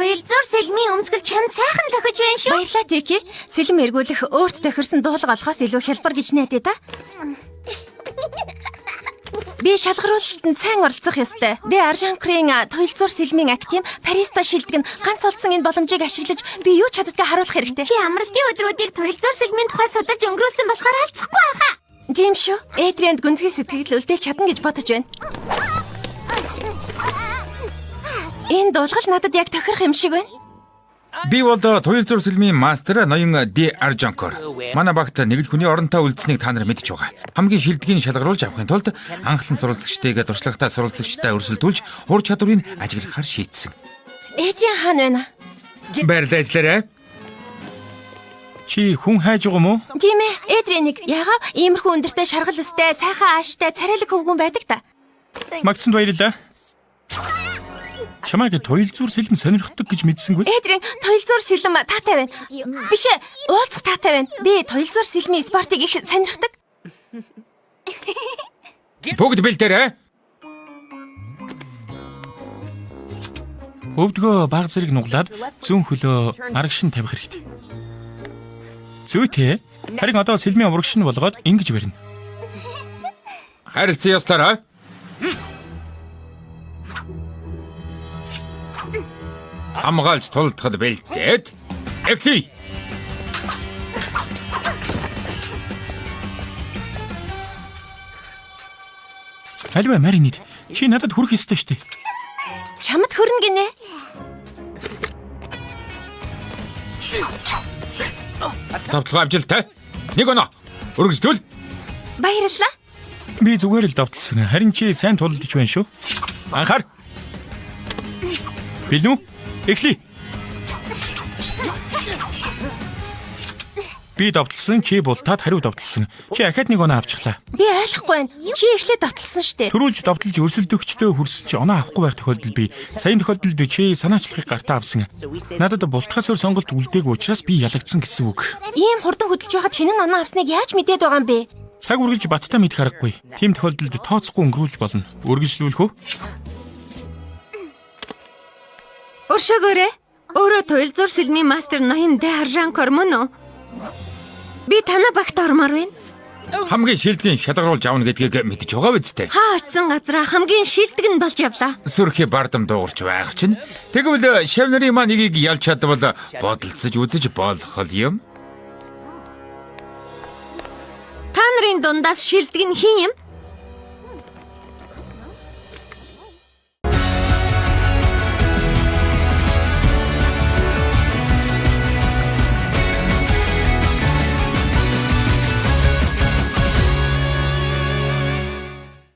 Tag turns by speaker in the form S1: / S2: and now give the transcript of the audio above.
S1: Туйлзуур сэлмийн өмсгөл чамд сайхан зохиж байна шүү.
S2: Баярлалаа Тики. Сэлэм эргүүлэх өөрт тохирсон дуулга олохоос илүү хялбар гэж найдаа да. Би шалгаруулалтанд сайн оролцох ёстой. Дэ Аржанкрын туйлзуур сэлмийн актив Париста шилдэг нь ганц олдсон энэ боломжийг ашиглаж би юу ч чаддгаа харуулах хэрэгтэй.
S1: Чи амралтын өдрүүдийг туйлзуур сэлмийн тухай судалж өнгөрөөсөн болохоор алцахгүй байхаа.
S2: Тийм шүү. Эдриэнд гүнзгий сэтгэл үлдээх чадна гэж бодож байна. Энэ дуулгал надад яг тохирох юм шиг байна.
S3: Би бол туйлзуур сэлмийн мастер ноён Дэ Аржанкор. Манай багт нэг л хүний оронтой үлдсэнийг та нар мэдж байгаа. Хамгийн шилдгийг шалгаруулж авахын тулд анхлан сурвалжлагчдыг туршлагатай сурвалжлагчтай өрсөлдүүлж ур чадварыг ажиглахаар шийдсэн.
S2: Эдриэн хаана байна?
S3: Баярлалаа ажиллаарай.
S4: Чи хүн хайж байгаа мó?
S2: Тийм ээ. Эдриэнийг ягаа иймэрхүү өндөртэй шаргал үстэй, сайхан ааштай, царайлаг хөвгүн байдаг та.
S4: Магцанд баярлалаа. Чамайг туйлзуур сэлэм сонирхдаг гэж мэдсэнгүй.
S2: Эдрийн туйлзуур сэлэм таатай байна. Биш ээ, уулзах таатай байна. Би туйлзуур сэлмийн спортыг их сонирхдаг.
S3: Бүгд бэлдээрэй.
S4: Өвдгөө баг зэрэг нуглаад зүүн хөлөө марагшин тавих хэрэгтэй. Зүйтэй. Харин одоо сэлмийн урагшин болгоод ингэж барина.
S3: Харилцан ястараа. Хамгаалж тулдахад бэлдээд эхлэе.
S4: Альва Маринид чи надад хүрэх ёстой штэ.
S2: Чамд хөрнө гинэ.
S3: Тавталгаа амжилттай. Нэг оноо. Өргөжлөл.
S2: Баярлалаа.
S4: Би зүгээр л давталсан. Харин чи сайн тулдаж байна шүү. Анхаар. Билүү? Эхлэе. Би давталсан, чи бултаад хариу давталсан. Чи ахаад нэг оноо авчихлаа.
S2: Би ойлгохгүй байна. Чи эхлээд давталсан штэ.
S4: Төрүүлж давталж өрсөлдөгчдөө хүрсэн чи оноо авахгүй байх тохиолдолд би саяны тохиолдолд чи санаачлахыг гартаа авсан. Надад бултахаас өөр сонголт үлдээгүй учраас би ялагдсан гэсэн үг.
S2: Ийм хурдан хөдөлж байхад хэн нь оноо авсныг яаж мэдээд байгаа юм бэ?
S4: Цаг үргэлж баттай мэдэх аргагүй. Тийм тохиолдолд тооцохгүй өнгөрүүлж болно. Үргэлжлүүлэх үү?
S1: Өршөөгөөрэй. Өөрөө туйлзуур сэлмийн мастер ноён Дэ Аржанкор мөн үү? Би танаа багт ормоор байна.
S3: Хамгийн шилдгийг шалгаруулж авна гэдгийг мэдж байгаа биз дээ.
S1: Хаа очсон газраа хамгийн шилдэг нь болж явлаа.
S3: Сүрхий бардам дуугарч байх чинь. Тэгвэл шав нарын маань нэгийг ялж чадвал бодолцож үзэж болох юм.
S1: Та нарын дундаас шилдэг нь хэн юм?